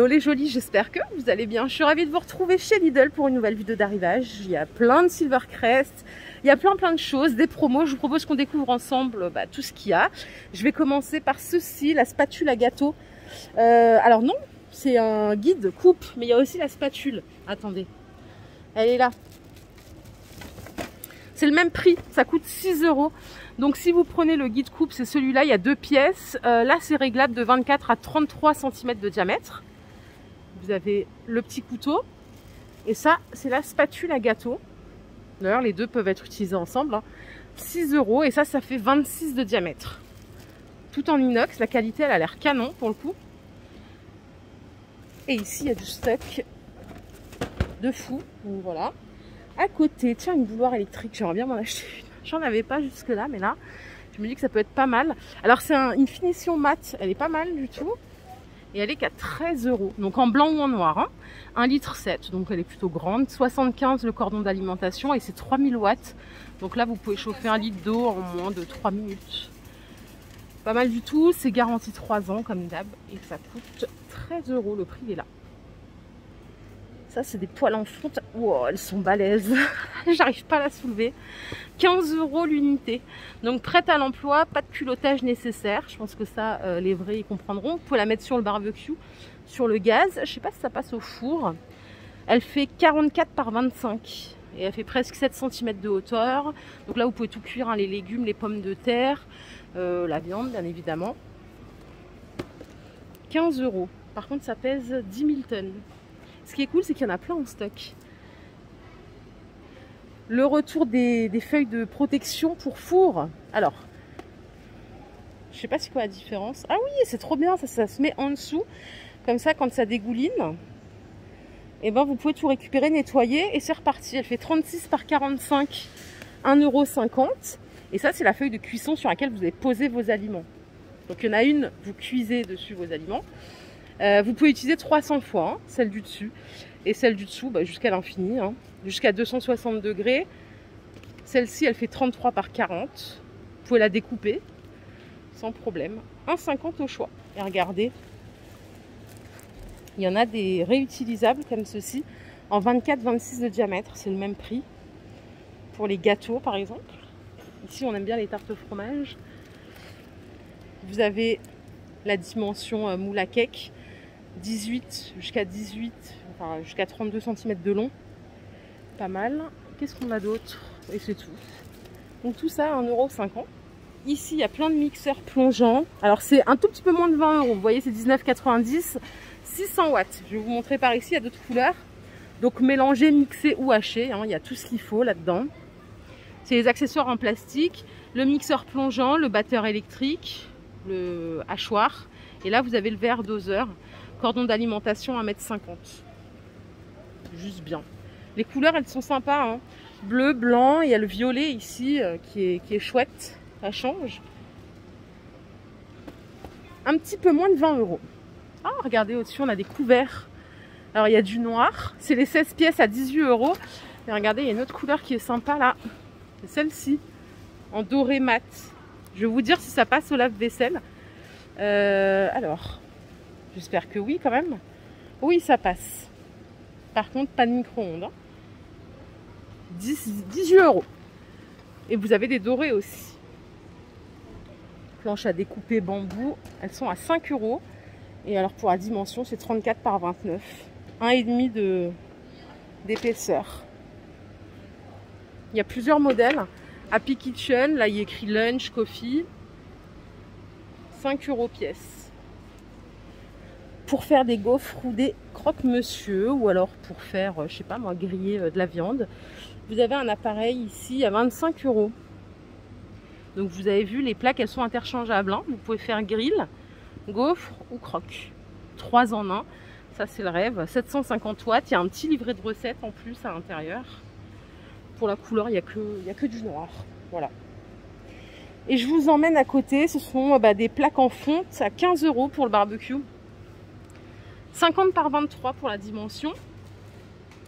les jolis, j'espère que vous allez bien. Je suis ravie de vous retrouver chez Lidl pour une nouvelle vidéo d'arrivage. Il y a plein de Silvercrest, il y a plein de choses, des promos. Je vous propose qu'on découvre ensemble tout ce qu'il y a. Je vais commencer par ceci, la spatule à gâteau. Alors non, c'est un guide coupe, mais il y a aussi la spatule. Attendez, elle est là. C'est le même prix, ça coûte 6 €. Donc si vous prenez le guide coupe, c'est celui-là, il y a 2 pièces. Là, c'est réglable de 24 à 33 cm de diamètre. Vous avez le petit couteau. Et ça, c'est la spatule à gâteau. D'ailleurs, les deux peuvent être utilisés ensemble. 6 € et ça fait 26 de diamètre. Tout en inox, la qualité, elle a l'air canon pour le coup. Et ici, il y a du stock de fou. Donc voilà. À côté, tiens, une bouilloire électrique, j'aimerais bien m'en acheter une. J'en avais pas jusque là, mais là, je me dis que ça peut être pas mal. Alors c'est une finition mat, elle est pas mal du tout. Et elle est qu'à 13 €, donc en blanc ou en noir. 1,7 litre, donc elle est plutôt grande. 75 le cordon d'alimentation et c'est 3000 watts. Donc là, vous pouvez chauffer 1 litre d'eau en moins de 3 minutes. Pas mal du tout, c'est garanti 3 ans comme d'hab. Et ça coûte 13 €, le prix est là. Ça, c'est des poêles en fonte. Wow, elles sont balèzes. J'arrive pas à la soulever. 15 € l'unité. Donc, prête à l'emploi, pas de culottage nécessaire. Je pense que ça, les vrais, ils comprendront. Vous pouvez la mettre sur le barbecue, sur le gaz. Je sais pas si ça passe au four. Elle fait 44 par 25. Et elle fait presque 7 cm de hauteur. Donc là, vous pouvez tout cuire, hein, les légumes, les pommes de terre, la viande, bien évidemment. 15 €. Par contre, ça pèse 10 000 tonnes. Ce qui est cool, c'est qu'il y en a plein en stock. Le retour des feuilles de protection pour four. Alors, je sais pas c'est quoi la différence. Ah oui, c'est trop bien, ça se met en dessous. Comme ça, quand ça dégouline, et ben vous pouvez tout récupérer, nettoyer et c'est reparti. Elle fait 36 par 45, 1,50 €. Et ça, c'est la feuille de cuisson sur laquelle vous allez poser vos aliments. Donc il y en a une, vous cuisez dessus vos aliments. Vous pouvez utiliser 300 fois, hein, celle du dessus. Et celle du dessous, jusqu'à l'infini, hein, jusqu'à 260 degrés. Celle-ci, elle fait 33 par 40. Vous pouvez la découper sans problème. 1,50 € au choix. Et regardez, il y en a des réutilisables comme ceci, en 24-26 de diamètre. C'est le même prix. Pour les gâteaux, par exemple. Ici, on aime bien les tartes au fromage. Vous avez la dimension moule à cake. 18 jusqu'à 18, enfin jusqu'à 32 cm de long. Pas mal. Qu'est-ce qu'on a d'autre? Et c'est tout. Donc tout ça à 1,50 €. Ici, il y a plein de mixeurs plongeants. Alors c'est un tout petit peu moins de 20 €. Vous voyez, c'est 19,90 €. 600 watts. Je vais vous montrer par ici, il y a d'autres couleurs. Donc mélangé, mixé ou haché. Hein, il y a tout ce qu'il faut là-dedans. C'est les accessoires en plastique. Le mixeur plongeant, le batteur électrique, le hachoir. Et là, vous avez le verre doseur. Cordon d'alimentation 1,50 m. Juste bien. Les couleurs, elles sont sympas. Hein. Bleu, blanc, il y a le violet ici qui est chouette. Ça change. Un petit peu moins de 20 €. Ah, regardez, au-dessus, on a des couverts. Alors, il y a du noir. C'est les 16 pièces à 18 €. Et regardez, il y a une autre couleur qui est sympa là. C'est celle-ci. En doré mat. Je vais vous dire si ça passe au lave-vaisselle. Alors... J'espère que oui quand même. Oui, ça passe. Par contre, pas de micro-ondes. Hein. 18 €. Et vous avez des dorés aussi. Planches à découper bambou. Elles sont à 5 €. Et alors pour la dimension, c'est 34 par 29. 1,5 d'épaisseur. Il y a plusieurs modèles. Happy Kitchen, là il y a écrit lunch, coffee. 5 € pièce. Pour faire des gaufres ou des croque-monsieur, ou alors pour faire, je sais pas moi, griller de la viande. Vous avez un appareil ici à 25 €. Donc vous avez vu, les plaques, elles sont interchangeables. Hein. Vous pouvez faire grill, gaufre ou croque. 3 en 1, ça c'est le rêve. 750 watts, il y a un petit livret de recettes en plus à l'intérieur. Pour la couleur, il n'y a que du noir. Voilà. Et je vous emmène à côté, ce sont des plaques en fonte à 15 € pour le barbecue. 50 par 23 pour la dimension.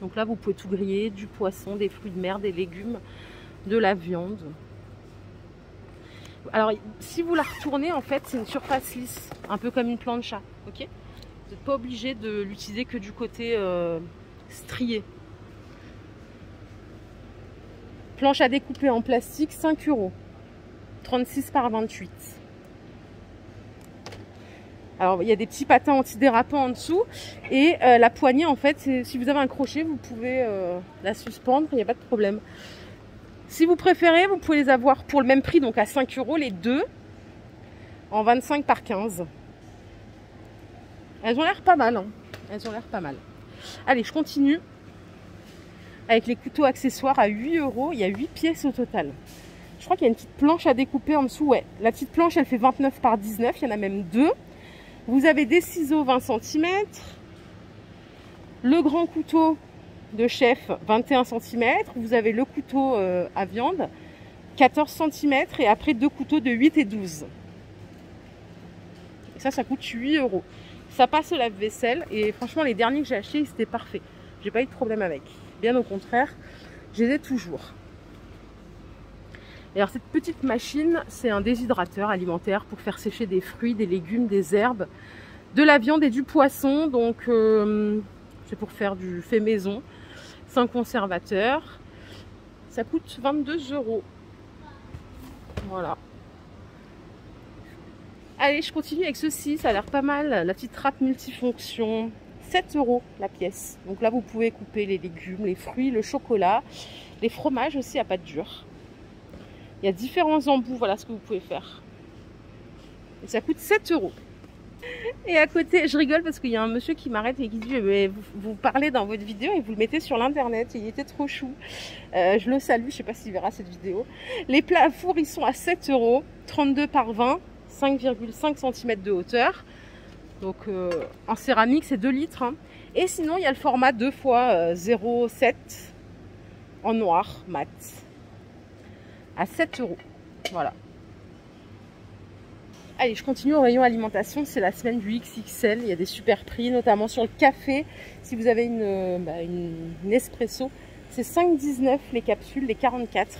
Donc là, vous pouvez tout griller, du poisson, des fruits de mer, des légumes, de la viande. Alors, si vous la retournez, en fait, c'est une surface lisse, un peu comme une plancha, ok? Vous n'êtes pas obligé de l'utiliser que du côté strié. Planche à découper en plastique, 5 €. 36 par 28. Alors il y a des petits patins antidérapants en dessous. Et la poignée, en fait, si vous avez un crochet, vous pouvez la suspendre, il n'y a pas de problème. Si vous préférez, vous pouvez les avoir pour le même prix, donc à 5 € les deux, en 25 par 15. Elles ont l'air pas mal, hein. Elles ont l'air pas mal. Allez, je continue avec les couteaux accessoires à 8 €. Il y a 8 pièces au total. Je crois qu'il y a une petite planche à découper en dessous. Ouais, la petite planche, elle fait 29 par 19. Il y en a même deux. Vous avez des ciseaux 20 cm. Le grand couteau de chef, 21 cm. Vous avez le couteau à viande, 14 cm. Et après, deux couteaux de 8 et 12. Et ça coûte 8 €. Ça passe au lave-vaisselle. Et franchement, les derniers que j'ai achetés, c'était parfait. J'ai pas eu de problème avec. Bien au contraire, je les ai toujours. Et alors cette petite machine, c'est un déshydrateur alimentaire pour faire sécher des fruits, des légumes, des herbes, de la viande et du poisson. Donc c'est pour faire du fait maison, sans conservateur. Ça coûte 22 €. Voilà. Allez, je continue avec ceci, ça a l'air pas mal. La petite trappe multifonction, 7 € la pièce. Donc là, vous pouvez couper les légumes, les fruits, le chocolat, les fromages aussi à pâte dure. Il y a différents embouts, voilà ce que vous pouvez faire. Et ça coûte 7 €. Et à côté, je rigole parce qu'il y a un monsieur qui m'arrête et qui dit mais vous parlez dans votre vidéo et vous le mettez sur l'internet. Il était trop chou. Je le salue, je ne sais pas s'il verra cette vidéo. Les plats à four, ils sont à 7 €, 32 par 20, 5,5 cm de hauteur. Donc en céramique, c'est 2 litres. Hein. Et sinon, il y a le format 2 x 0,7 en noir mat. À 7 €. Voilà. Allez, je continue au rayon alimentation. C'est la semaine du XXL. Il y a des super prix, notamment sur le café. Si vous avez une espresso, c'est 5,19 € les capsules, les 44.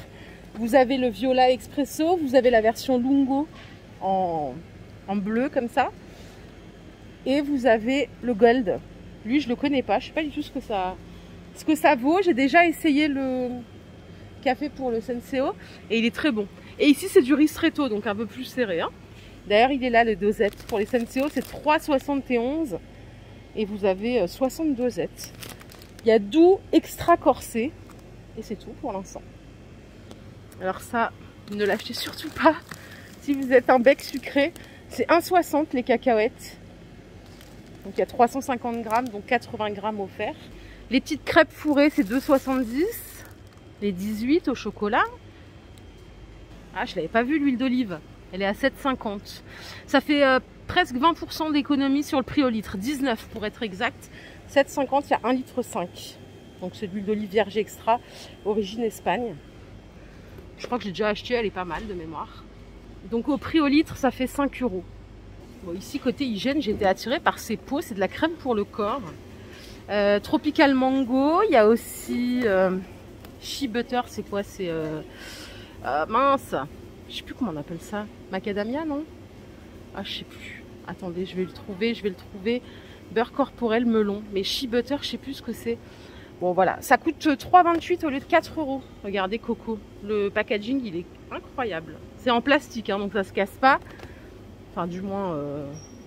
Vous avez le Viola Expresso. Vous avez la version Lungo en bleu comme ça. Et vous avez le Gold. Lui, je le connais pas. Je sais pas du tout ce que ça vaut. J'ai déjà essayé le café pour le Senseo et il est très bon. Et ici, c'est du ristretto, donc un peu plus serré. Hein. D'ailleurs, il est là le dosette. Pour les Senseo, c'est 3,71 et vous avez 60 dosettes. Il y a doux extra corsé et c'est tout pour l'instant. Alors ça, ne l'achetez surtout pas si vous êtes un bec sucré. C'est 1,60 les cacahuètes. Donc il y a 350 grammes, donc 80 grammes offerts. Les petites crêpes fourrées, c'est 2,70. Les 18 au chocolat. Ah, je l'avais pas vu l'huile d'olive. Elle est à 7,50. Ça fait presque 20% d'économie sur le prix au litre. 19 pour être exact. 7,50, il y a 1,5 litre. Donc c'est de l'huile d'olive vierge extra, origine Espagne. Je crois que j'ai déjà acheté, elle est pas mal de mémoire. Donc au prix au litre, ça fait 5 €. Bon, ici, côté hygiène, j'ai été attirée par ces pots. C'est de la crème pour le corps. Tropical Mango. Il y a aussi Shea Butter. C'est quoi? C'est mince. Je sais plus comment on appelle ça. Macadamia, non? Ah, je sais plus. Attendez, je vais le trouver. Beurre corporel melon. Mais Shea Butter, je sais plus ce que c'est. Bon, voilà. Ça coûte 3,28 € au lieu de 4 €. Regardez, Coco. Le packaging, il est incroyable. C'est en plastique, hein, donc ça se casse pas. Enfin, du moins,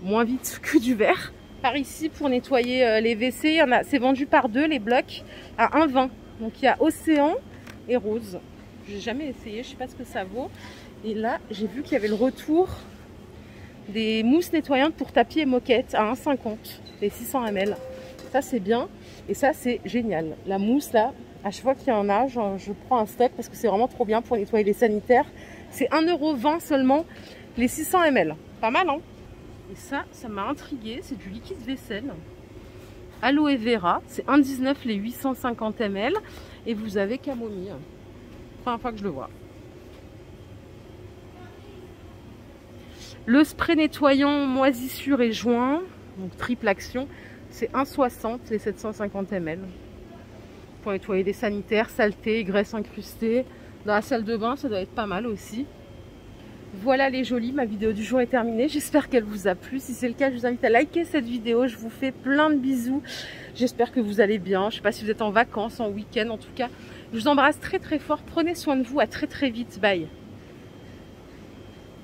moins vite que du verre. Par ici, pour nettoyer les WC, c'est vendu par deux, les blocs, à 1,20 €. Donc, il y a océan et rose. J'ai jamais essayé, je sais pas ce que ça vaut. Et là, j'ai vu qu'il y avait le retour des mousses nettoyantes pour tapis et moquettes à 1,50 €, les 600 ml. Ça, c'est bien. Et ça, c'est génial. La mousse, là, à chaque fois qu'il y en a, je prends un stock parce que c'est vraiment trop bien pour nettoyer les sanitaires. C'est 1,20 € seulement, les 600 ml. Pas mal, hein? Et ça m'a intriguée. C'est du liquide vaisselle. Aloe vera. C'est 1,19 € les 850 ml. Et vous avez camomille. Première fois que je le vois. Le spray nettoyant moisissure et joint. Donc triple action. C'est 1,60 € les 750 ml. Pour nettoyer des sanitaires, saletés, graisse incrustée. Dans la salle de bain, ça doit être pas mal aussi. Voilà les jolies, ma vidéo du jour est terminée. J'espère qu'elle vous a plu. Si c'est le cas, je vous invite à liker cette vidéo. Je vous fais plein de bisous. J'espère que vous allez bien. Je ne sais pas si vous êtes en vacances, en week-end. En tout cas, je vous embrasse très très fort. Prenez soin de vous. À très très vite. Bye.